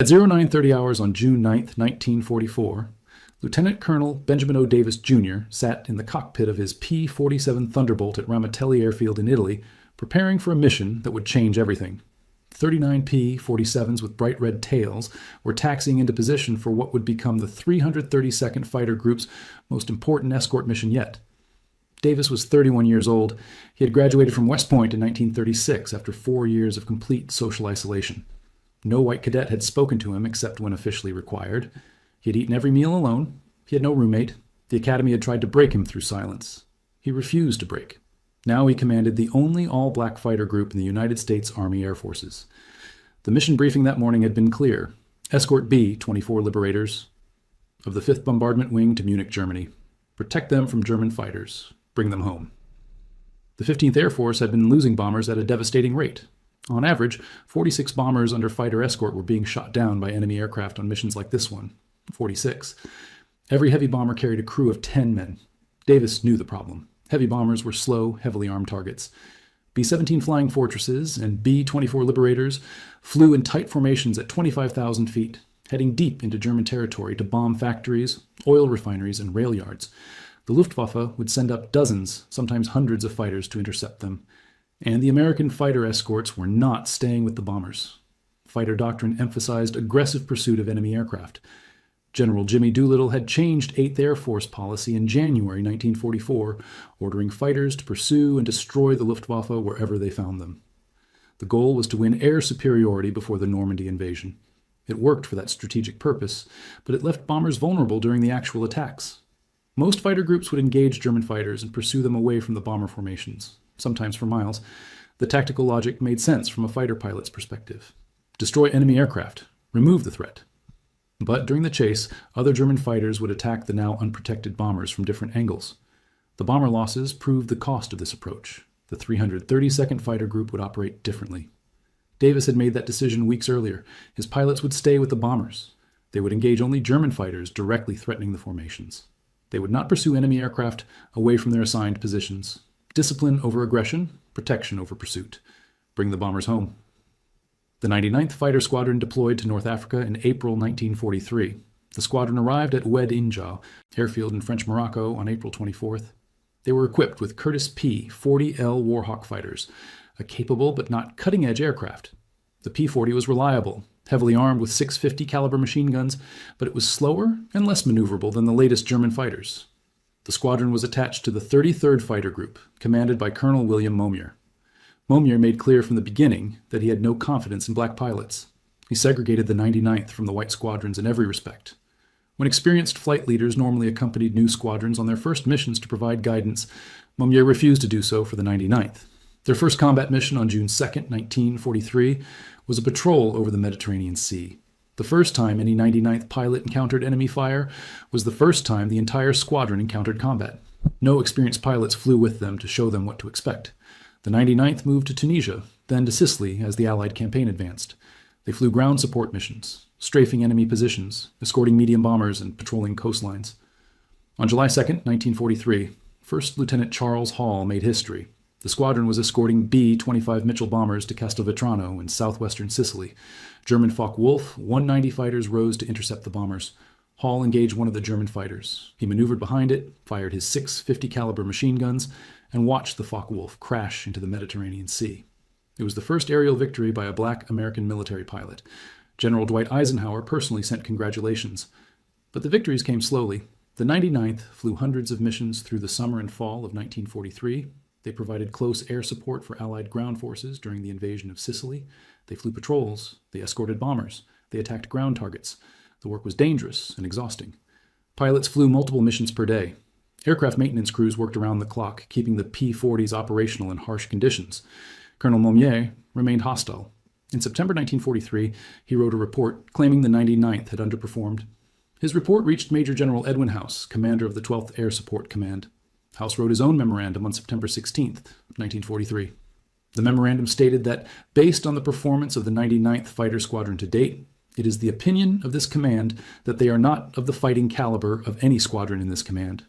At 0930 hours on June 9, 1944, Lieutenant Colonel Benjamin O. Davis, Jr. sat in the cockpit of his P-47 Thunderbolt at Ramitelli Airfield in Italy, preparing for a mission that would change everything. 39 P-47s with bright red tails were taxiing into position for what would become the 332nd Fighter Group's most important escort mission yet. Davis was 31 years old. He had graduated from West Point in 1936 after 4 years of complete social isolation. No white cadet had spoken to him except when officially required. He had eaten every meal alone. He had no roommate. The academy had tried to break him through silence. He refused to break. Now he commanded the only all-black fighter group in the United States Army Air Forces. The mission briefing that morning had been clear. Escort B, 24 Liberators, of the 5th Bombardment Wing to Munich, Germany. Protect them from German fighters. Bring them home. The 15th Air Force had been losing bombers at a devastating rate. On average, 46 bombers under fighter escort were being shot down by enemy aircraft on missions like this one, 46. Every heavy bomber carried a crew of 10 men. Davis knew the problem. Heavy bombers were slow, heavily armed targets. B-17 Flying Fortresses and B-24 Liberators flew in tight formations at 25,000 feet, heading deep into German territory to bomb factories, oil refineries, and rail yards. The Luftwaffe would send up dozens, sometimes hundreds of fighters to intercept them. And the American fighter escorts were not staying with the bombers. Fighter doctrine emphasized aggressive pursuit of enemy aircraft. General Jimmy Doolittle had changed 8th Air Force policy in January 1944, ordering fighters to pursue and destroy the Luftwaffe wherever they found them. The goal was to win air superiority before the Normandy invasion. It worked for that strategic purpose, but it left bombers vulnerable during the actual attacks. Most fighter groups would engage German fighters and pursue them away from the bomber formations, sometimes for miles. The tactical logic made sense from a fighter pilot's perspective. Destroy enemy aircraft. Remove the threat. But during the chase, other German fighters would attack the now unprotected bombers from different angles. The bomber losses proved the cost of this approach. The 332nd Fighter Group would operate differently. Davis had made that decision weeks earlier. His pilots would stay with the bombers. They would engage only German fighters directly threatening the formations. They would not pursue enemy aircraft away from their assigned positions. Discipline over aggression, protection over pursuit. Bring the bombers home. The 99th Fighter Squadron deployed to North Africa in April 1943. The squadron arrived at Oued Inja airfield in French Morocco on April 24th. They were equipped with Curtiss P-40L Warhawk fighters, a capable but not cutting-edge aircraft. The P-40 was reliable, heavily armed with 650 caliber machine guns, but it was slower and less maneuverable than the latest German fighters. The squadron was attached to the 33rd Fighter Group, commanded by Colonel William Momier. Momier made clear from the beginning that he had no confidence in black pilots. He segregated the 99th from the white squadrons in every respect. When experienced flight leaders normally accompanied new squadrons on their first missions to provide guidance, Momier refused to do so for the 99th. Their first combat mission on June 2, 1943, was a patrol over the Mediterranean Sea. The first time any 99th pilot encountered enemy fire was the first time the entire squadron encountered combat. No experienced pilots flew with them to show them what to expect. The 99th moved to Tunisia, then to Sicily as the Allied campaign advanced. They flew ground support missions, strafing enemy positions, escorting medium bombers, and patrolling coastlines. On July 2, 1943, First Lieutenant Charles Hall made history. The squadron was escorting B-25 Mitchell bombers to Castelvetrano in southwestern Sicily. German Focke-Wulf 190 fighters rose to intercept the bombers. Hall engaged one of the German fighters. He maneuvered behind it, fired his 650 caliber machine guns, and watched the Focke-Wulf crash into the Mediterranean Sea. It was the first aerial victory by a black American military pilot. General Dwight Eisenhower personally sent congratulations. But the victories came slowly. The 99th flew hundreds of missions through the summer and fall of 1943. They provided close air support for Allied ground forces during the invasion of Sicily. They flew patrols. They escorted bombers. They attacked ground targets. The work was dangerous and exhausting. Pilots flew multiple missions per day. Aircraft maintenance crews worked around the clock, keeping the P-40s operational in harsh conditions. Colonel Momier remained hostile. In September 1943, he wrote a report claiming the 99th had underperformed. His report reached Major General Edwin House, commander of the 12th Air Support Command. House wrote his own memorandum on September 16, 1943. The memorandum stated that, based on the performance of the 99th Fighter Squadron to date, it is the opinion of this command that they are not of the fighting caliber of any squadron in this command.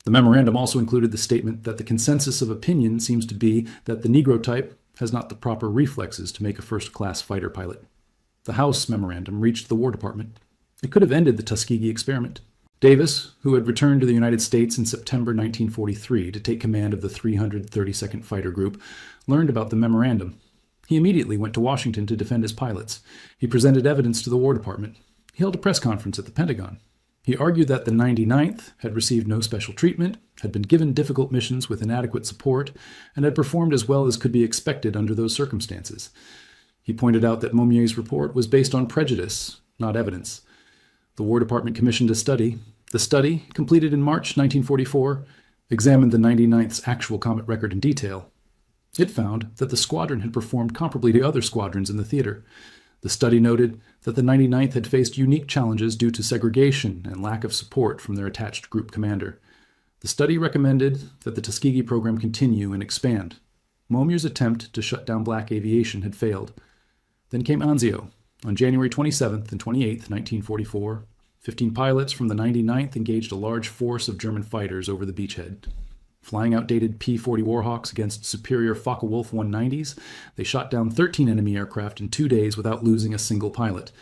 The memorandum also included the statement that the consensus of opinion seems to be that the Negro type has not the proper reflexes to make a first-class fighter pilot. The House memorandum reached the War Department. It could have ended the Tuskegee experiment. Davis, who had returned to the United States in September 1943 to take command of the 332nd Fighter Group, learned about the memorandum. He immediately went to Washington to defend his pilots. He presented evidence to the War Department. He held a press conference at the Pentagon. He argued that the 99th had received no special treatment, had been given difficult missions with inadequate support, and had performed as well as could be expected under those circumstances. He pointed out that Momier's report was based on prejudice, not evidence. The War Department commissioned a study. The study, completed in March 1944, examined the 99th's actual combat record in detail. It found that the squadron had performed comparably to other squadrons in the theater. The study noted that the 99th had faced unique challenges due to segregation and lack of support from their attached group commander. The study recommended that the Tuskegee program continue and expand. Momier's attempt to shut down black aviation had failed. Then came Anzio. On January 27th and 28th, 1944, 15 pilots from the 99th engaged a large force of German fighters over the beachhead. Flying outdated P-40 Warhawks against superior Focke-Wulf 190s, they shot down 13 enemy aircraft in 2 days without losing a single pilot.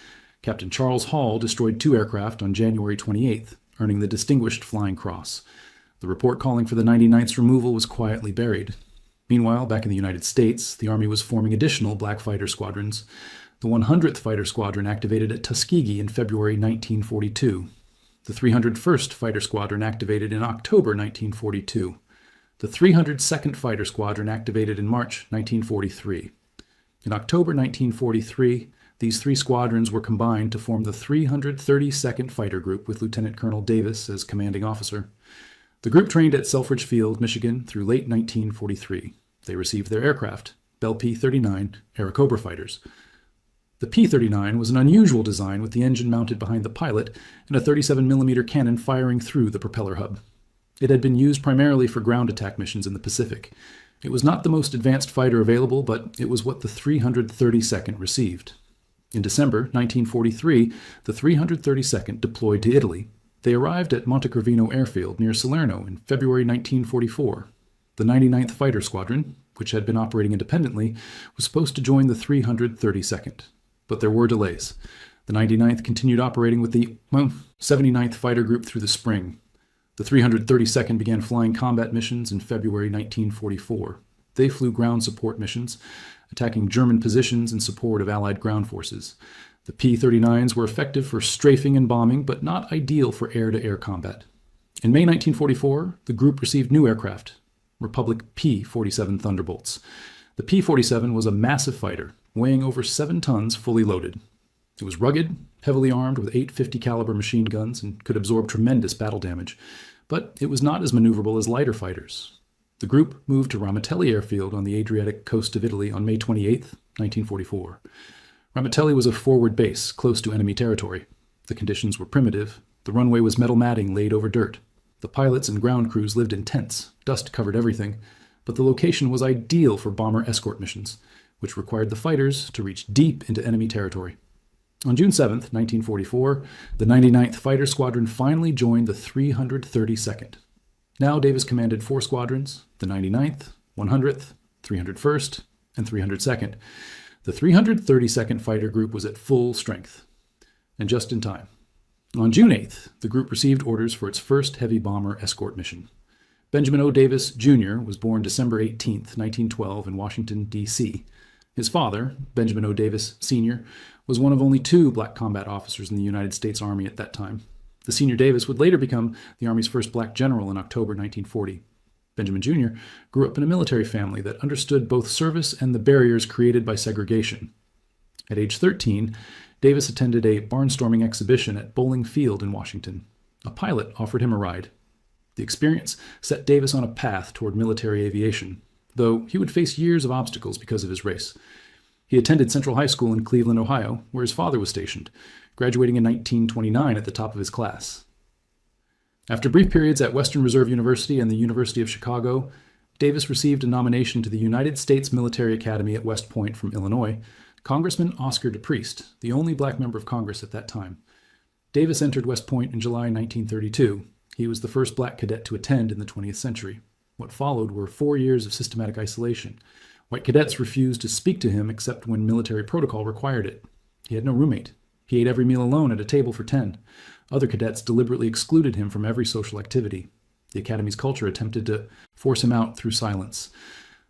Captain Charles Hall destroyed 2 aircraft on January 28th, earning the Distinguished Flying Cross. The report calling for the 99th's removal was quietly buried. Meanwhile, back in the United States, the Army was forming additional black fighter squadrons. The 100th Fighter Squadron activated at Tuskegee in February 1942. The 301st Fighter Squadron activated in October 1942. The 302nd Fighter Squadron activated in March 1943. In October 1943, these 3 squadrons were combined to form the 332nd Fighter Group with Lieutenant Colonel Davis as commanding officer. The group trained at Selfridge Field, Michigan through late 1943. They received their aircraft, Bell P-39 Airacobra fighters. The P-39 was an unusual design with the engine mounted behind the pilot and a 37mm cannon firing through the propeller hub. It had been used primarily for ground attack missions in the Pacific. It was not the most advanced fighter available, but it was what the 332nd received. In December 1943, the 332nd deployed to Italy. They arrived at Montecorvino Airfield near Salerno in February 1944. The 99th Fighter Squadron, which had been operating independently, was supposed to join the 332nd. But there were delays. The 99th continued operating with the 79th Fighter Group through the spring. The 332nd began flying combat missions in February 1944. They flew ground support missions, attacking German positions in support of Allied ground forces. The P-39s were effective for strafing and bombing, but not ideal for air-to-air combat. In May 1944, the group received new aircraft, Republic P-47 Thunderbolts. The P-47 was a massive fighter, weighing over 7 tons fully loaded. It was rugged, heavily armed with 850 caliber machine guns, and could absorb tremendous battle damage, but it was not as maneuverable as lighter fighters. The group moved to Ramatelli Airfield on the Adriatic coast of Italy on May 28, 1944. Ramatelli was a forward base, close to enemy territory. The conditions were primitive. The runway was metal matting laid over dirt. The pilots and ground crews lived in tents. Dust covered everything. But the location was ideal for bomber escort missions, which required the fighters to reach deep into enemy territory. On June 7, 1944, the 99th Fighter Squadron finally joined the 332nd. Now Davis commanded 4 squadrons, the 99th, 100th, 301st, and 302nd. The 332nd Fighter Group was at full strength, and just in time. On June 8th, the group received orders for its first heavy bomber escort mission. Benjamin O. Davis, Jr. was born December 18, 1912, in Washington, D.C. His father, Benjamin O. Davis, Sr., was one of only 2 black combat officers in the United States Army at that time. The senior Davis would later become the Army's first black general in October 1940. Benjamin Jr. grew up in a military family that understood both service and the barriers created by segregation. At age 13, Davis attended a barnstorming exhibition at Bowling Field in Washington. A pilot offered him a ride. The experience set Davis on a path toward military aviation, though he would face years of obstacles because of his race. He attended Central High School in Cleveland, Ohio, where his father was stationed, graduating in 1929 at the top of his class. After brief periods at Western Reserve University and the University of Chicago, Davis received a nomination to the United States Military Academy at West Point from Illinois, Congressman Oscar DePriest, the only black member of Congress at that time. Davis entered West Point in July 1932. He was the first black cadet to attend in the 20th century. What followed were 4 years of systematic isolation. White cadets refused to speak to him except when military protocol required it. He had no roommate. He ate every meal alone at a table for 10. Other cadets deliberately excluded him from every social activity. The Academy's culture attempted to force him out through silence.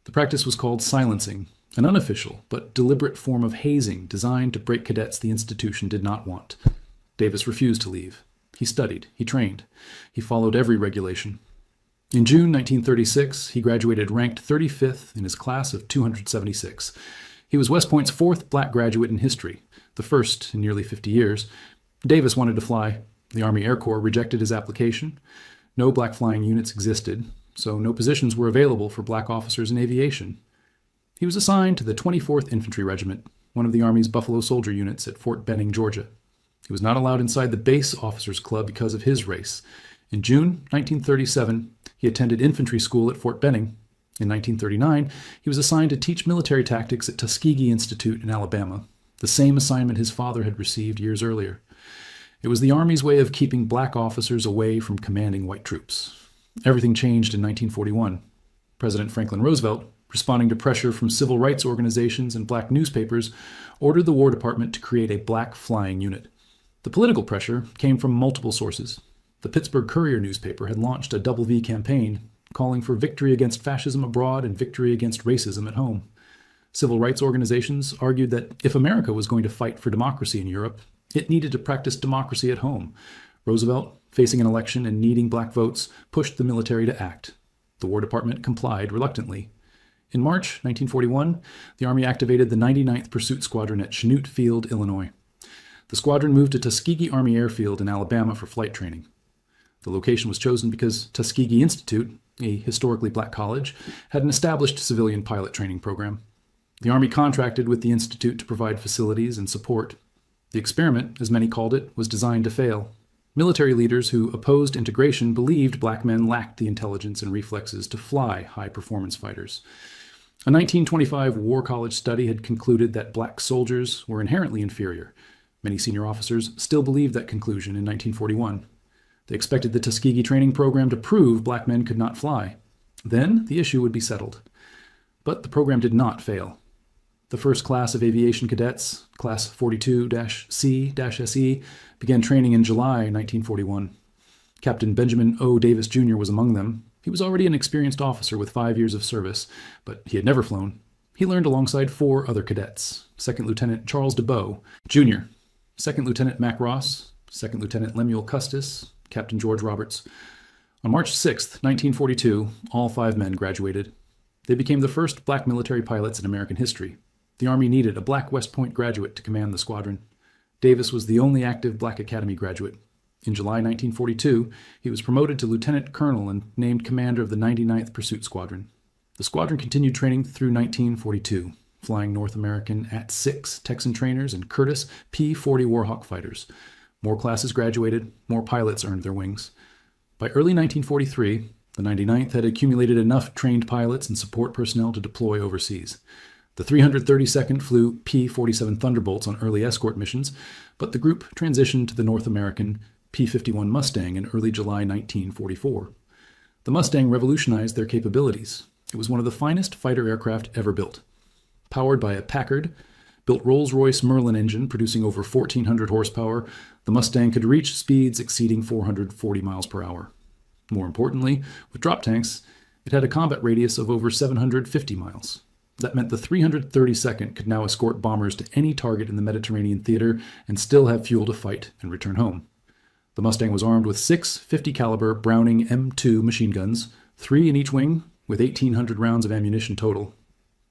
The practice was called silencing, an unofficial but deliberate form of hazing designed to break cadets the institution did not want. Davis refused to leave. He studied. He trained. He followed every regulation. In June 1936, he graduated ranked 35th in his class of 276. He was West Point's fourth black graduate in history, the first in nearly 50 years. Davis wanted to fly. The Army Air Corps rejected his application. No black flying units existed, so no positions were available for black officers in aviation. He was assigned to the 24th Infantry Regiment, one of the Army's Buffalo Soldier units at Fort Benning, Georgia. He was not allowed inside the base officers' club because of his race. In June 1937, he attended infantry school at Fort Benning. In 1939, he was assigned to teach military tactics at Tuskegee Institute in Alabama, the same assignment his father had received years earlier. It was the Army's way of keeping black officers away from commanding white troops. Everything changed in 1941. President Franklin Roosevelt, responding to pressure from civil rights organizations and black newspapers, ordered the War Department to create a black flying unit. The political pressure came from multiple sources. The Pittsburgh Courier newspaper had launched a Double V campaign, calling for victory against fascism abroad and victory against racism at home. Civil rights organizations argued that if America was going to fight for democracy in Europe, it needed to practice democracy at home. Roosevelt, facing an election and needing black votes, pushed the military to act. The War Department complied reluctantly. In March 1941, the Army activated the 99th Pursuit Squadron at Chanute Field, Illinois. The squadron moved to Tuskegee Army Airfield in Alabama for flight training. The location was chosen because Tuskegee Institute, a historically black college, had an established civilian pilot training program. The Army contracted with the institute to provide facilities and support. The experiment, as many called it, was designed to fail. Military leaders who opposed integration believed black men lacked the intelligence and reflexes to fly high-performance fighters. A 1925 War College study had concluded that black soldiers were inherently inferior. Many senior officers still believed that conclusion in 1941. They expected the Tuskegee training program to prove black men could not fly. Then the issue would be settled. But the program did not fail. The first class of aviation cadets, Class 42-C-SE, began training in July 1941. Captain Benjamin O. Davis, Jr. was among them. He was already an experienced officer with 5 years of service, but he had never flown. He learned alongside 4 other cadets: Second Lieutenant Charles DeBow, Jr., Second Lieutenant Mac Ross, Second Lieutenant Lemuel Custis, Captain George Roberts. On March 6, 1942, all 5 men graduated. They became the first black military pilots in American history. The Army needed a black West Point graduate to command the squadron. Davis was the only active Black Academy graduate. In July 1942, he was promoted to lieutenant colonel and named commander of the 99th Pursuit Squadron. The squadron continued training through 1942, flying North American AT-6 Texan trainers and Curtiss P-40 Warhawk fighters. More classes graduated, more pilots earned their wings. By early 1943, the 99th had accumulated enough trained pilots and support personnel to deploy overseas. The 332nd flew P-47 Thunderbolts on early escort missions, but the group transitioned to the North American P-51 Mustang in early July 1944. The Mustang revolutionized their capabilities. It was one of the finest fighter aircraft ever built. Powered by a Packard, built Rolls-Royce Merlin engine producing over 1,400 horsepower, the Mustang could reach speeds exceeding 440 miles per hour. More importantly, with drop tanks, it had a combat radius of over 750 miles. That meant the 332nd could now escort bombers to any target in the Mediterranean theater and still have fuel to fight and return home. The Mustang was armed with 6 50-caliber Browning M2 machine guns, 3 in each wing, with 1,800 rounds of ammunition total.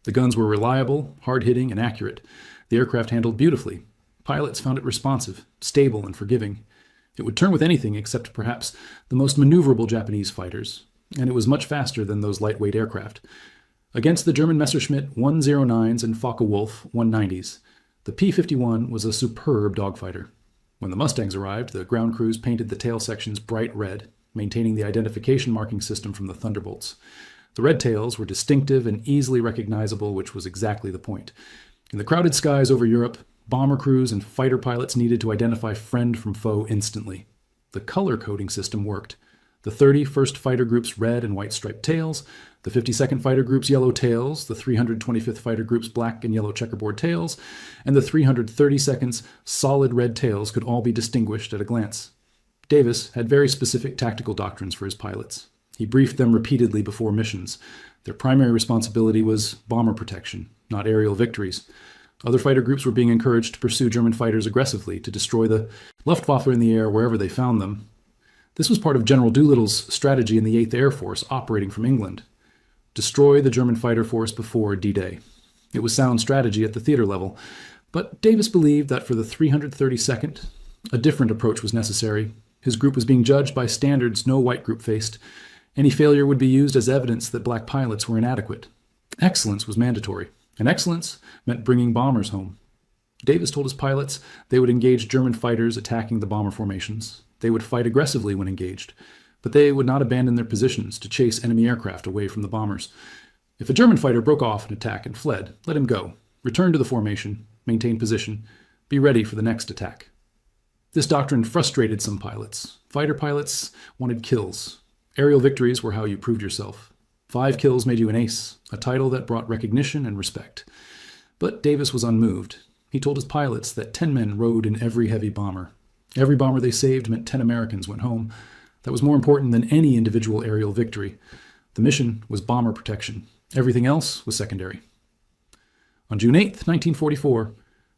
The guns were reliable, hard-hitting, and accurate. The aircraft handled beautifully. Pilots found it responsive, stable, and forgiving. It would turn with anything except perhaps the most maneuverable Japanese fighters, and it was much faster than those lightweight aircraft. Against the German Messerschmitt 109s and Focke-Wulf 190s, the P-51 was a superb dogfighter. When the Mustangs arrived, the ground crews painted the tail sections bright red, maintaining the identification marking system from the Thunderbolts. The red tails were distinctive and easily recognizable, which was exactly the point. In the crowded skies over Europe, bomber crews and fighter pilots needed to identify friend from foe instantly. The color coding system worked. The 31st Fighter Group's red and white striped tails, the 52nd Fighter Group's yellow tails, the 325th Fighter Group's black and yellow checkerboard tails, and the 332nd's solid red tails could all be distinguished at a glance. Davis had very specific tactical doctrines for his pilots. He briefed them repeatedly before missions. Their primary responsibility was bomber protection, not aerial victories. Other fighter groups were being encouraged to pursue German fighters aggressively, to destroy the Luftwaffe in the air wherever they found them. This was part of General Doolittle's strategy in the 8th Air Force operating from England. Destroy the German fighter force before D-Day. It was sound strategy at the theater level, but Davis believed that for the 332nd, a different approach was necessary. His group was being judged by standards no white group faced. Any failure would be used as evidence that black pilots were inadequate. Excellence was mandatory, and excellence meant bringing bombers home. Davis told his pilots they would engage German fighters attacking the bomber formations. They would fight aggressively when engaged, but they would not abandon their positions to chase enemy aircraft away from the bombers. If a German fighter broke off an attack and fled, let him go. Return to the formation, maintain position, be ready for the next attack. This doctrine frustrated some pilots. Fighter pilots wanted kills. Aerial victories were how you proved yourself. 5 kills made you an ace, a title that brought recognition and respect. But Davis was unmoved. He told his pilots that 10 men rode in every heavy bomber. Every bomber they saved meant 10 Americans went home. That was more important than any individual aerial victory. The mission was bomber protection. Everything else was secondary. On June 8, 1944,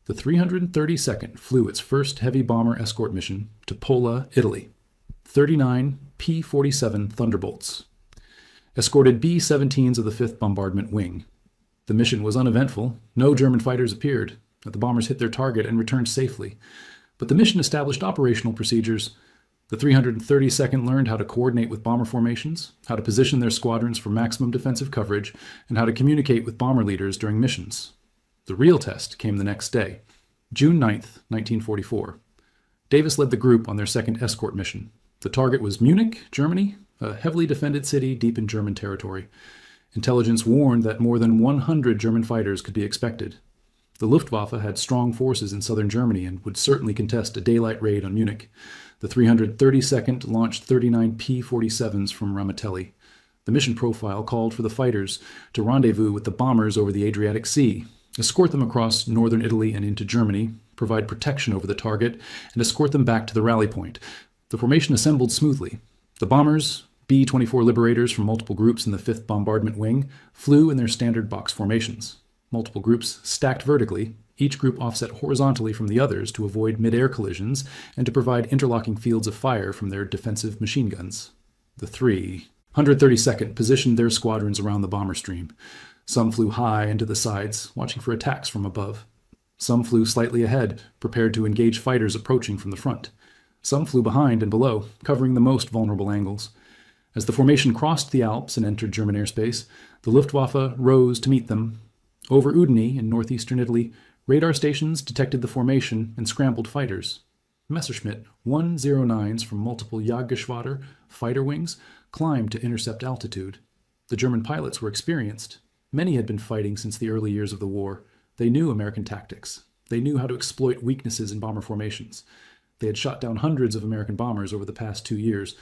the 332nd flew its first heavy bomber escort mission to Pola, Italy. 39 P-47 Thunderbolts escorted B-17s of the 5th Bombardment Wing. The mission was uneventful. No German fighters appeared. The bombers hit their target and returned safely. But the mission established operational procedures. The 332nd learned how to coordinate with bomber formations, how to position their squadrons for maximum defensive coverage, and how to communicate with bomber leaders during missions. The real test came the next day, June 9, 1944. Davis led the group on their second escort mission. The target was Munich, Germany, a heavily defended city deep in German territory. Intelligence warned that more than 100 German fighters could be expected. The Luftwaffe had strong forces in southern Germany and would certainly contest a daylight raid on Munich. The 332nd launched 39 P-47s from Ramatelli. The mission profile called for the fighters to rendezvous with the bombers over the Adriatic Sea, escort them across northern Italy and into Germany, provide protection over the target, and escort them back to the rally point. The formation assembled smoothly. The bombers, B-24 Liberators from multiple groups in the 5th Bombardment Wing, flew in their standard box formations. Multiple groups stacked vertically, each group offset horizontally from the others to avoid mid-air collisions and to provide interlocking fields of fire from their defensive machine guns. The 332nd positioned their squadrons around the bomber stream. Some flew high and to the sides, watching for attacks from above. Some flew slightly ahead, prepared to engage fighters approaching from the front. Some flew behind and below, covering the most vulnerable angles. As the formation crossed the Alps and entered German airspace, the Luftwaffe rose to meet them. Over Udine in northeastern Italy, radar stations detected the formation and scrambled fighters. Messerschmitt 109s from multiple Jagdgeschwader fighter wings climbed to intercept altitude. The German pilots were experienced. Many had been fighting since the early years of the war. They knew American tactics. They knew how to exploit weaknesses in bomber formations. They had shot down hundreds of American bombers over the past 2 years.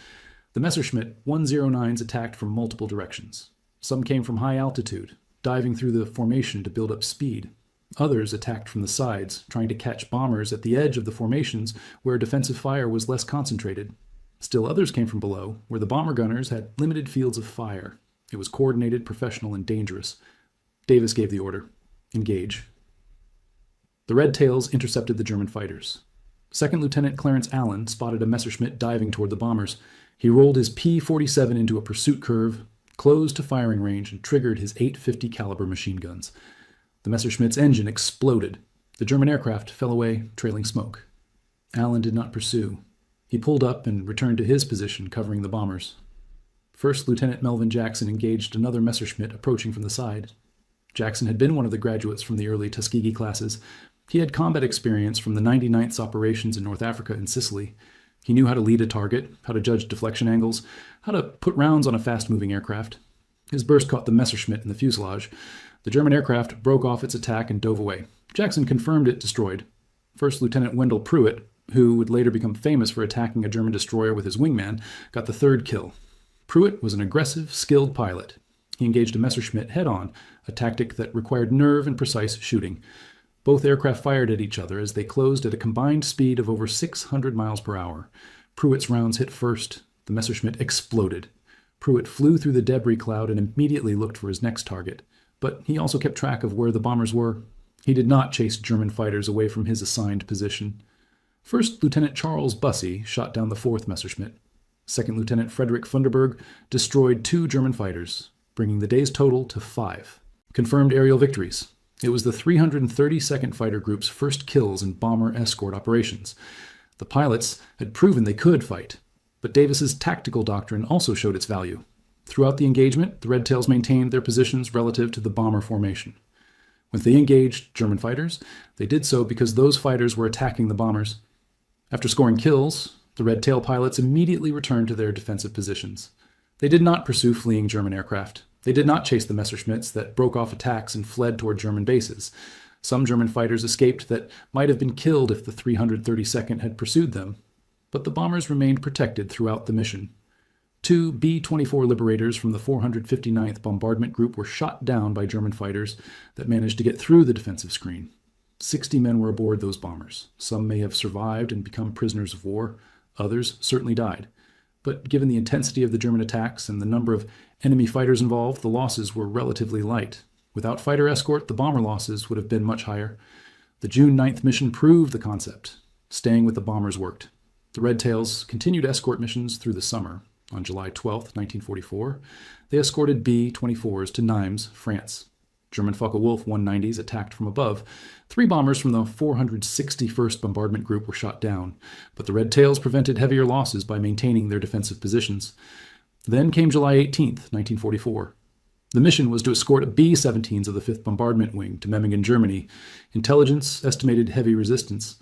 The Messerschmitt 109s attacked from multiple directions. Some came from high altitude, diving through the formation to build up speed. Others attacked from the sides, trying to catch bombers at the edge of the formations where defensive fire was less concentrated. Still others came from below, where the bomber gunners had limited fields of fire. It was coordinated, professional, and dangerous. Davis gave the order, engage. The Red Tails intercepted the German fighters. Second Lieutenant Clarence Allen spotted a Messerschmitt diving toward the bombers. He rolled his P-47 into a pursuit curve, closed to firing range, and triggered his 850 caliber machine guns. The Messerschmitt's engine exploded. The German aircraft fell away, trailing smoke. Allen did not pursue. He pulled up and returned to his position, covering the bombers. First Lieutenant Melvin Jackson engaged another Messerschmitt approaching from the side. Jackson had been one of the graduates from the early Tuskegee classes. He had combat experience from the 99th's operations in North Africa and Sicily. He knew how to lead a target, how to judge deflection angles, how to put rounds on a fast-moving aircraft. His burst caught the Messerschmitt in the fuselage. The German aircraft broke off its attack and dove away. Jackson confirmed it destroyed. First Lieutenant Wendell Pruitt, who would later become famous for attacking a German destroyer with his wingman, got the third kill. Pruitt was an aggressive, skilled pilot. He engaged a Messerschmitt head-on, a tactic that required nerve and precise shooting. Both aircraft fired at each other as they closed at a combined speed of over 600 miles per hour. Pruitt's rounds hit first. The Messerschmitt exploded. Pruitt flew through the debris cloud and immediately looked for his next target. But he also kept track of where the bombers were. He did not chase German fighters away from his assigned position. First Lieutenant Charles Bussey shot down the 4th Messerschmitt. Second Lieutenant Frederick Funderburg destroyed 2 German fighters, bringing the day's total to 5. Confirmed aerial victories. It was the 332nd Fighter Group's first kills in bomber escort operations. The pilots had proven they could fight, but Davis's tactical doctrine also showed its value. Throughout the engagement, the Red Tails maintained their positions relative to the bomber formation. When they engaged German fighters, they did so because those fighters were attacking the bombers. After scoring kills, the Red Tail pilots immediately returned to their defensive positions. They did not pursue fleeing German aircraft. They did not chase the Messerschmitts that broke off attacks and fled toward German bases. Some German fighters escaped that might have been killed if the 332nd had pursued them, but the bombers remained protected throughout the mission. 2 B-24 Liberators from the 459th Bombardment Group were shot down by German fighters that managed to get through the defensive screen. 60 men were aboard those bombers. Some may have survived and become prisoners of war. Others certainly died. But given the intensity of the German attacks and the number of enemy fighters involved, the losses were relatively light. Without fighter escort, the bomber losses would have been much higher. The June 9th mission proved the concept. Staying with the bombers worked. The Red Tails continued escort missions through the summer. On July 12, 1944, they escorted B-24s to Nimes, France. German Focke-Wulf 190s attacked from above. 3 bombers from the 461st Bombardment Group were shot down, but the Red Tails prevented heavier losses by maintaining their defensive positions. Then came July 18, 1944. The mission was to escort B-17s of the 5th Bombardment Wing to Memmingen, Germany. Intelligence estimated heavy resistance.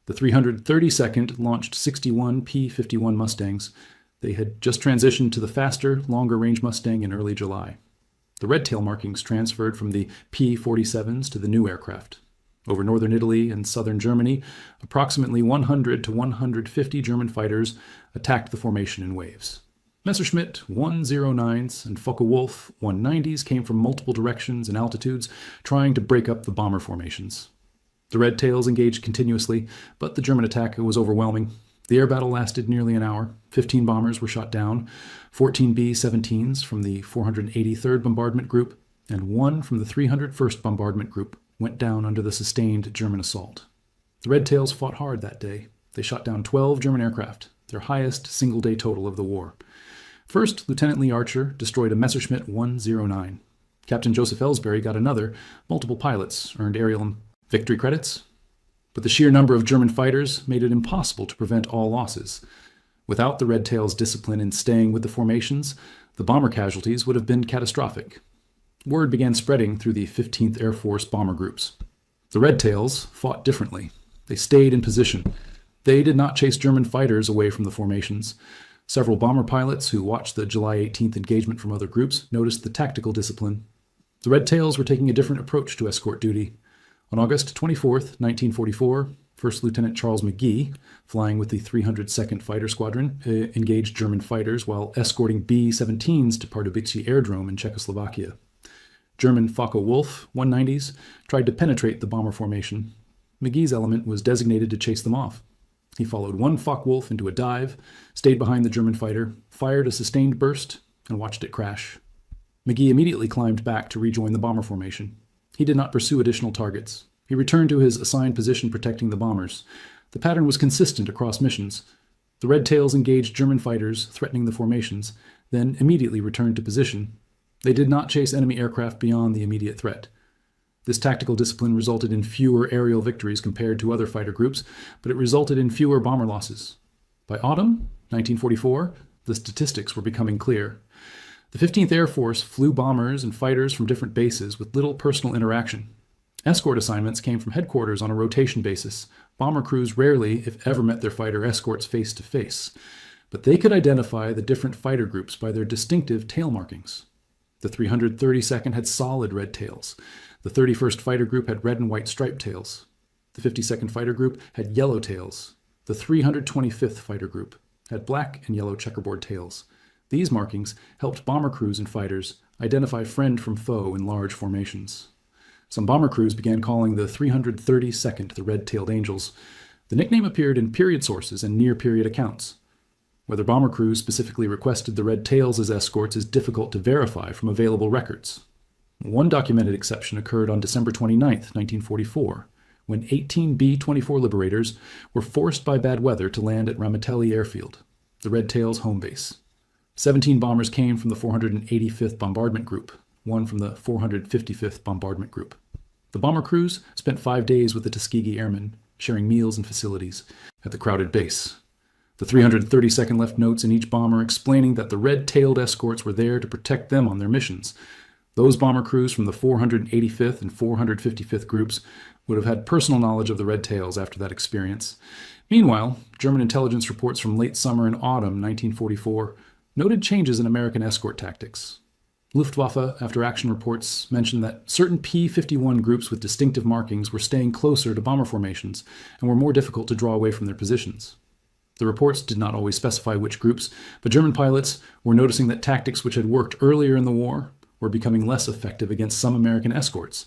The 332nd launched 61 P-51 Mustangs. They had just transitioned to the faster, longer-range Mustang in early July. The red tail markings transferred from the P-47s to the new aircraft. Over northern Italy and southern Germany, approximately 100 to 150 German fighters attacked the formation in waves. Messerschmitt 109s and Focke-Wulf 190s came from multiple directions and altitudes, trying to break up the bomber formations. The Red Tails engaged continuously, but the German attack was overwhelming. The air battle lasted nearly an hour. 15 bombers were shot down, 14 B-17s from the 483rd Bombardment Group, and 1 from the 301st Bombardment Group went down under the sustained German assault. The Red Tails fought hard that day. They shot down 12 German aircraft, their highest single-day total of the war. First, Lieutenant Lee Archer destroyed a Messerschmitt 109. Captain Joseph Ellsbury got another. Multiple pilots earned aerial victory credits. But the sheer number of German fighters made it impossible to prevent all losses. Without the Red Tails' discipline in staying with the formations, the bomber casualties would have been catastrophic. Word began spreading through the 15th Air Force bomber groups. The Red Tails fought differently. They stayed in position. They did not chase German fighters away from the formations. Several bomber pilots who watched the July 18th engagement from other groups noticed the tactical discipline. The Red Tails were taking a different approach to escort duty. On August 24, 1944, First Lieutenant Charles McGee, flying with the 302nd Fighter Squadron, engaged German fighters while escorting B-17s to Pardubice Airdrome in Czechoslovakia. German Focke-Wulf 190s tried to penetrate the bomber formation. McGee's element was designated to chase them off. He followed one Focke-Wulf into a dive, stayed behind the German fighter, fired a sustained burst, and watched it crash. McGee immediately climbed back to rejoin the bomber formation. He did not pursue additional targets. He returned to his assigned position protecting the bombers. The pattern was consistent across missions. The Red Tails engaged German fighters, threatening the formations, then immediately returned to position. They did not chase enemy aircraft beyond the immediate threat. This tactical discipline resulted in fewer aerial victories compared to other fighter groups, but it resulted in fewer bomber losses. By autumn 1944, the statistics were becoming clear. The 15th Air Force flew bombers and fighters from different bases with little personal interaction. Escort assignments came from headquarters on a rotation basis. Bomber crews rarely, if ever, met their fighter escorts face to face, but they could identify the different fighter groups by their distinctive tail markings. The 332nd had solid red tails. The 31st Fighter Group had red and white striped tails. The 52nd Fighter Group had yellow tails. The 325th Fighter Group had black and yellow checkerboard tails. These markings helped bomber crews and fighters identify friend from foe in large formations. Some bomber crews began calling the 332nd the Red-Tailed Angels. The nickname appeared in period sources and near-period accounts. Whether bomber crews specifically requested the Red Tails as escorts is difficult to verify from available records. One documented exception occurred on December 29, 1944, when 18 B-24 Liberators were forced by bad weather to land at Ramitelli Airfield, the Red Tails' home base. 17 bombers came from the 485th Bombardment Group, one from the 455th Bombardment Group. The bomber crews spent 5 days with the Tuskegee Airmen, sharing meals and facilities at the crowded base. The 332nd left notes in each bomber explaining that the red-tailed escorts were there to protect them on their missions. Those bomber crews from the 485th and 455th groups would have had personal knowledge of the Red Tails after that experience. Meanwhile, German intelligence reports from late summer and autumn 1944 noted changes in American escort tactics. Luftwaffe after-action reports mentioned that certain P-51 groups with distinctive markings were staying closer to bomber formations and were more difficult to draw away from their positions. The reports did not always specify which groups, but German pilots were noticing that tactics which had worked earlier in the war were becoming less effective against some American escorts.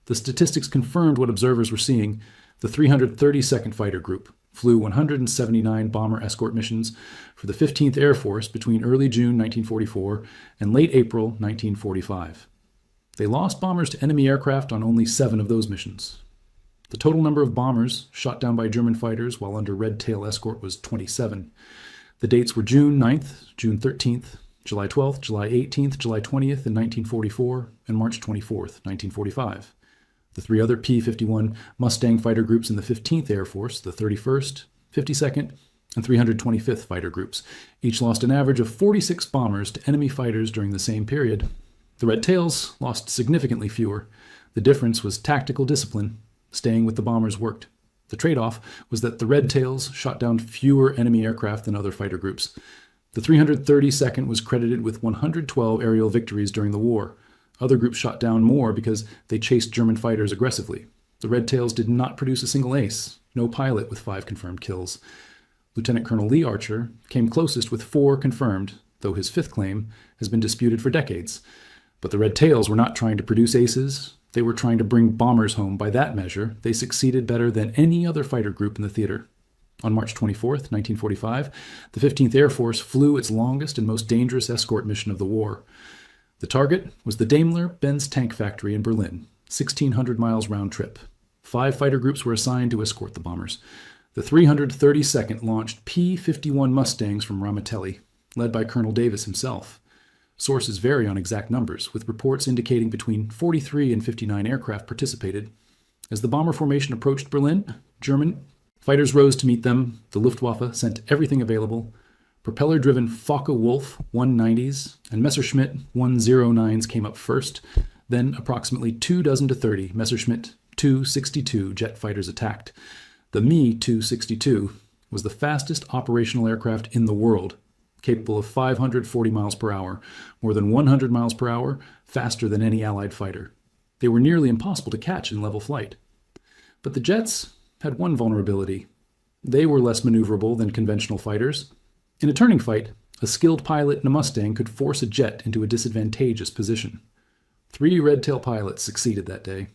The statistics confirmed what observers were seeing. The 332nd Fighter Group flew 179 bomber escort missions for the 15th Air Force between early June 1944 and late April 1945. They lost bombers to enemy aircraft on only 7 of those missions. The total number of bombers shot down by German fighters while under Red Tail escort was 27. The dates were June 9th, June 13th, July 12th, July 18th, July 20th in 1944, and March 24th, 1945. The 3 other P-51 Mustang fighter groups in the 15th Air Force, the 31st, 52nd, and 325th Fighter Groups, each lost an average of 46 bombers to enemy fighters during the same period. The Red Tails lost significantly fewer. The difference was tactical discipline. Staying with the bombers worked. The trade-off was that the Red Tails shot down fewer enemy aircraft than other fighter groups. The 332nd was credited with 112 aerial victories during the war. Other groups shot down more because they chased German fighters aggressively. The Red Tails did not produce a single ace, no pilot with 5 confirmed kills. Lieutenant Colonel Lee Archer came closest with 4 confirmed, though his 5th claim has been disputed for decades. But the Red Tails were not trying to produce aces. They were trying to bring bombers home. By that measure, they succeeded better than any other fighter group in the theater. On March 24, 1945, the 15th Air Force flew its longest and most dangerous escort mission of the war. The target was the Daimler-Benz tank factory in Berlin, 1,600 miles round trip. 5 fighter groups were assigned to escort the bombers. The 332nd launched P-51 Mustangs from Ramitelli, led by Colonel Davis himself. Sources vary on exact numbers, with reports indicating between 43 and 59 aircraft participated. As the bomber formation approached Berlin, German fighters rose to meet them. The Luftwaffe sent everything available. Propeller-driven Focke-Wulf 190s and Messerschmitt 109s came up first. Then approximately 24 to 30 Messerschmitt 262 jet fighters attacked. The Me-262 was the fastest operational aircraft in the world, capable of 540 miles per hour, more than 100 miles per hour, faster than any Allied fighter. They were nearly impossible to catch in level flight. But the jets had one vulnerability. They were less maneuverable than conventional fighters. In a turning fight, a skilled pilot in a Mustang could force a jet into a disadvantageous position. 3 Red Tail pilots succeeded that day.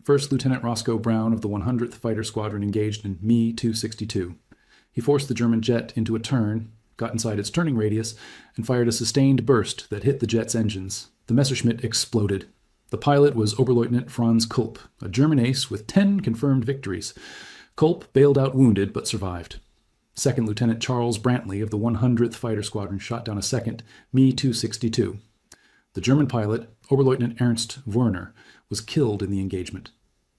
First Lieutenant Roscoe Brown of the 100th Fighter Squadron engaged in Me-262. He forced the German jet into a turn, got inside its turning radius, and fired a sustained burst that hit the jet's engines. The Messerschmitt exploded. The pilot was Oberleutnant Franz Kulp, a German ace with 10 confirmed victories. Kulp bailed out wounded but survived. Second Lieutenant Charles Brantley of the 100th Fighter Squadron shot down a second Me-262. The German pilot, Oberleutnant Ernst Werner, was killed in the engagement.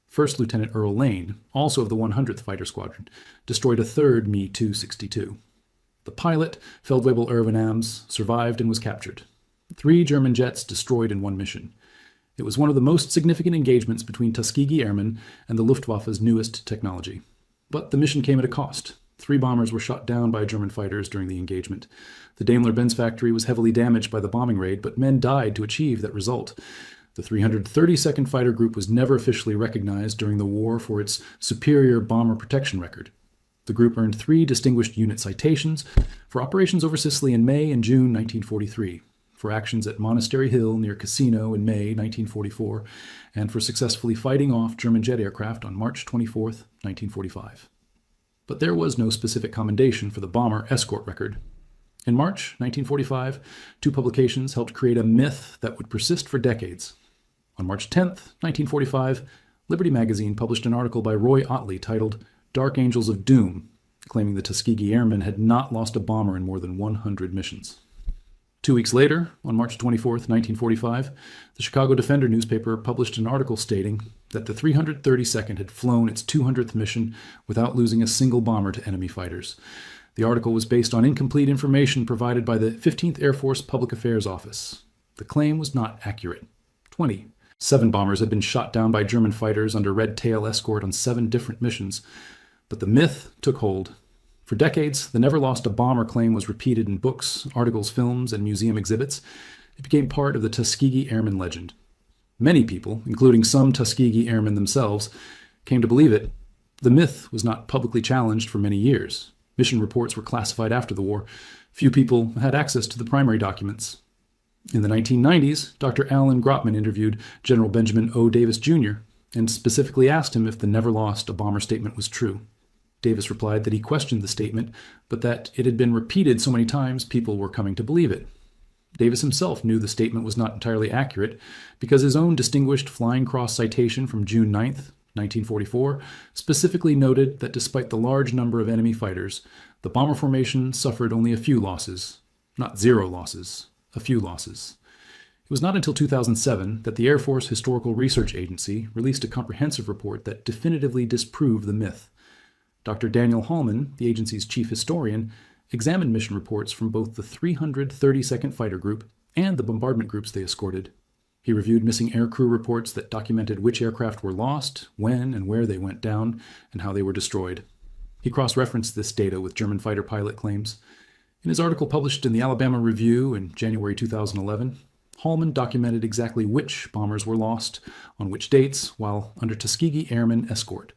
First Lieutenant Earl Lane, also of the 100th Fighter Squadron, destroyed a third Me-262. The pilot, Feldwebel Erwin Ams, survived and was captured. 3 German jets destroyed in one mission. It was one of the most significant engagements between Tuskegee Airmen and the Luftwaffe's newest technology. But the mission came at a cost. 3 bombers were shot down by German fighters during the engagement. The Daimler-Benz factory was heavily damaged by the bombing raid, but men died to achieve that result. The 332nd Fighter Group was never officially recognized during the war for its superior bomber protection record. The The group earned 3 Distinguished Unit citations for operations over Sicily in May and June 1943, for actions at Monastery Hill near Cassino in May 1944, and for successfully fighting off German jet aircraft on March 24, 1945. But there was no specific commendation for the bomber escort record. In March 1945, 2 publications helped create a myth that would persist for decades. On March 10, 1945, Liberty magazine published an article by Roy Ottley titled "Dark Angels of Doom," claiming the Tuskegee Airmen had not lost a bomber in more than 100 missions. 2 weeks later, on March 24, 1945, the Chicago Defender newspaper published an article stating that the 332nd had flown its 200th mission without losing a single bomber to enemy fighters. The article was based on incomplete information provided by the 15th Air Force Public Affairs Office. The claim was not accurate. 7 bombers had been shot down by German fighters under Red Tail escort on 7 different missions, but the myth took hold. For decades, the never lost a bomber claim was repeated in books, articles, films, and museum exhibits. It became part of the Tuskegee Airmen legend. Many people, including some Tuskegee Airmen themselves, came to believe it. The myth was not publicly challenged for many years. Mission reports were classified after the war. Few people had access to the primary documents. In the 1990s, Dr. Alan Grotman interviewed General Benjamin O. Davis, Jr., and specifically asked him if the never lost a bomber statement was true. Davis replied that he questioned the statement, but that it had been repeated so many times people were coming to believe it. Davis himself knew the statement was not entirely accurate because his own Distinguished Flying Cross citation from June 9, 1944, specifically noted that despite the large number of enemy fighters, the bomber formation suffered only a few losses. Not 0 losses, a few losses. It was not until 2007 that the Air Force Historical Research Agency released a comprehensive report that definitively disproved the myth. Dr. Daniel Hallman, the agency's chief historian, examined mission reports from both the 332nd Fighter Group and the bombardment groups they escorted. He reviewed missing aircrew reports that documented which aircraft were lost, when and where they went down, and how they were destroyed. He cross-referenced this data with German fighter pilot claims. In his article published in the Alabama Review in January 2011, Hallman documented exactly which bombers were lost, on which dates, while under Tuskegee Airmen escort.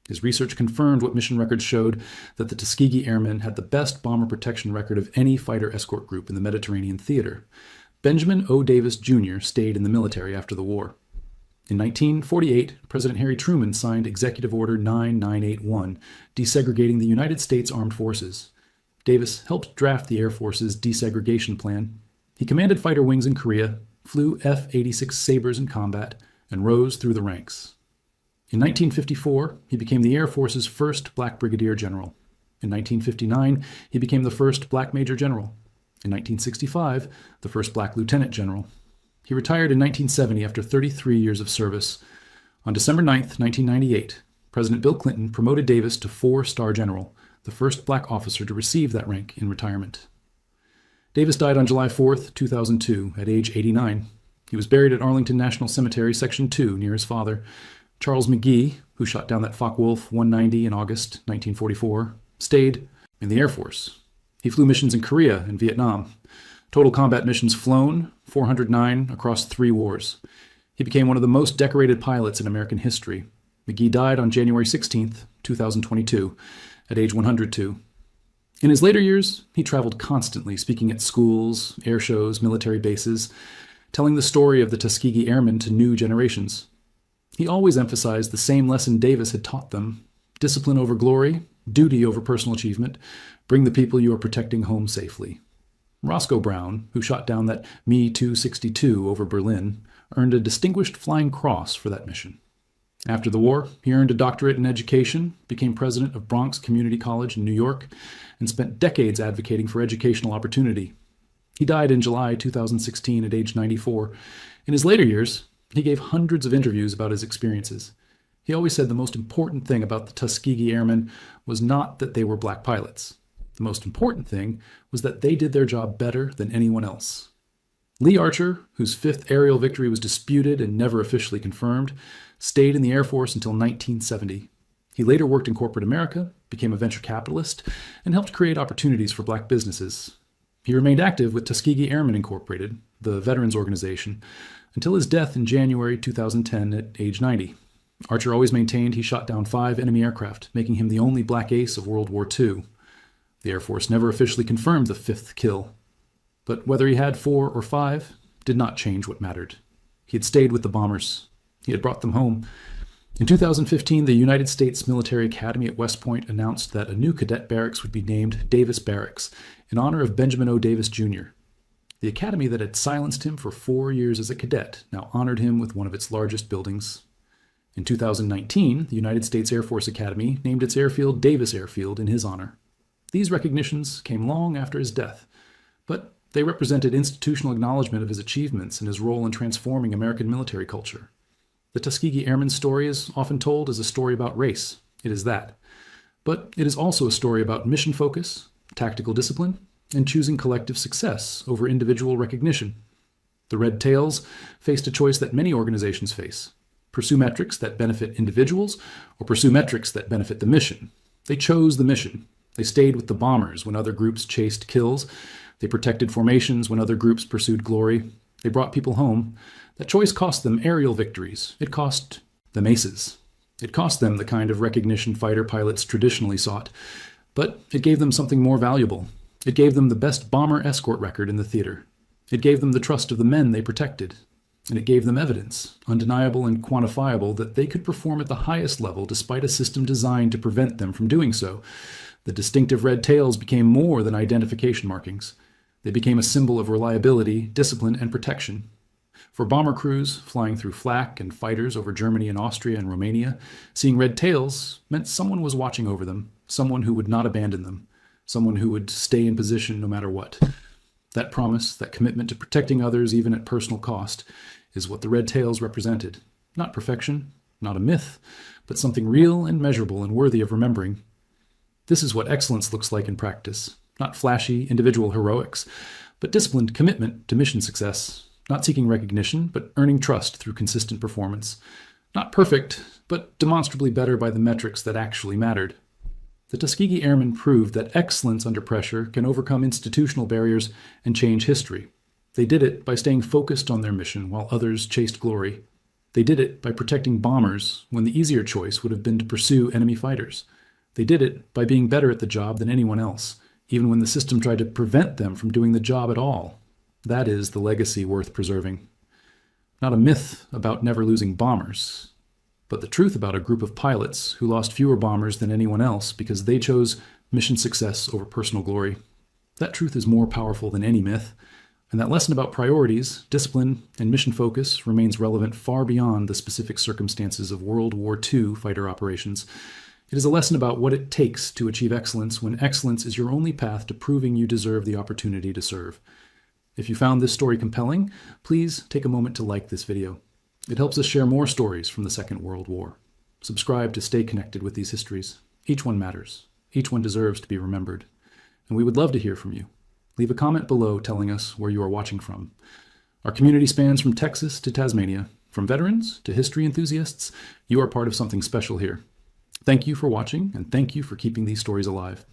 His research confirmed what mission records showed, that the Tuskegee Airmen had the best bomber protection record of any fighter escort group in the Mediterranean theater. Benjamin O. Davis, Jr. stayed in the military after the war. In 1948, President Harry Truman signed Executive Order 9981, desegregating the United States Armed Forces. Davis helped draft the Air Force's desegregation plan. He commanded fighter wings in Korea, flew F-86 Sabres in combat, and rose through the ranks. In 1954, he became the Air Force's first black brigadier general. In 1959, he became the first black major general. In 1965, the first black lieutenant general. He retired in 1970 after 33 years of service. On December 9, 1998, President Bill Clinton promoted Davis to 4-star general, the first black officer to receive that rank in retirement. Davis died on July 4, 2002, at age 89. He was buried at Arlington National Cemetery, Section 2, near his father. Charles McGee, who shot down that Focke-Wulf 190 in August 1944, stayed in the Air Force. He flew missions in Korea and Vietnam. Total combat missions flown, 409 across 3 wars. He became one of the most decorated pilots in American history. McGee died on January 16, 2022, at age 102. In his later years, he traveled constantly, speaking at schools, air shows, military bases, telling the story of the Tuskegee Airmen to new generations. He always emphasized the same lesson Davis had taught them: discipline over glory, duty over personal achievement, bring the people you are protecting home safely. Roscoe Brown, who shot down that Me-262 over Berlin, earned a Distinguished Flying Cross for that mission. After the war, he earned a doctorate in education, became president of Bronx Community College in New York, and spent decades advocating for educational opportunity. He died in July 2016 at age 94. In his later years, he gave hundreds of interviews about his experiences. He always said the most important thing about the Tuskegee Airmen was not that they were black pilots. The most important thing was that they did their job better than anyone else. Lee Archer, whose 5th aerial victory was disputed and never officially confirmed, stayed in the Air Force until 1970. He later worked in corporate America, became a venture capitalist, and helped create opportunities for black businesses. He remained active with Tuskegee Airmen Incorporated, the veterans organization, until his death in January 2010 at age 90. Archer always maintained he shot down 5 enemy aircraft, making him the only black ace of World War II. The Air Force never officially confirmed the 5th kill. But whether he had 4 or 5 did not change what mattered. He had stayed with the bombers. He had brought them home. In 2015, the United States Military Academy at West Point announced that a new cadet barracks would be named Davis Barracks in honor of Benjamin O. Davis, Jr. The academy that had silenced him for 4 years as a cadet now honored him with one of its largest buildings. In 2019, the United States Air Force Academy named its airfield Davis Airfield in his honor. These recognitions came long after his death, but they represented institutional acknowledgement of his achievements and his role in transforming American military culture. The Tuskegee Airmen story is often told as a story about race. It is that. But it is also a story about mission focus, tactical discipline, and choosing collective success over individual recognition. The Red Tails faced a choice that many organizations face: pursue metrics that benefit individuals or pursue metrics that benefit the mission. They chose the mission. They stayed with the bombers when other groups chased kills. They protected formations when other groups pursued glory. They brought people home. That choice cost them aerial victories. It cost them aces. It cost them the kind of recognition fighter pilots traditionally sought. But it gave them something more valuable. It gave them the best bomber escort record in the theater. It gave them the trust of the men they protected. And it gave them evidence, undeniable and quantifiable, that they could perform at the highest level despite a system designed to prevent them from doing so. The distinctive red tails became more than identification markings. They became a symbol of reliability, discipline, and protection. For bomber crews flying through flak and fighters over Germany and Austria and Romania, seeing red tails meant someone was watching over them, someone who would not abandon them, someone who would stay in position no matter what. That promise, that commitment to protecting others even at personal cost, is what the red tails represented. Not perfection, not a myth, but something real and measurable and worthy of remembering. This is what excellence looks like in practice. Not flashy individual heroics, but disciplined commitment to mission success. Not seeking recognition, but earning trust through consistent performance. Not perfect, but demonstrably better by the metrics that actually mattered. The Tuskegee Airmen proved that excellence under pressure can overcome institutional barriers and change history. They did it by staying focused on their mission while others chased glory. They did it by protecting bombers when the easier choice would have been to pursue enemy fighters. They did it by being better at the job than anyone else, even when the system tried to prevent them from doing the job at all. That is the legacy worth preserving. Not a myth about never losing bombers, but the truth about a group of pilots who lost fewer bombers than anyone else because they chose mission success over personal glory. That truth is more powerful than any myth, and that lesson about priorities, discipline, and mission focus remains relevant far beyond the specific circumstances of World War II fighter operations. It is a lesson about what it takes to achieve excellence when excellence is your only path to proving you deserve the opportunity to serve. If you found this story compelling, please take a moment to like this video. It helps us share more stories from the Second World War. Subscribe to stay connected with these histories. Each one matters. Each one deserves to be remembered. And we would love to hear from you. Leave a comment below telling us where you are watching from. Our community spans from Texas to Tasmania. From veterans to history enthusiasts, you are part of something special here. Thank you for watching, and thank you for keeping these stories alive.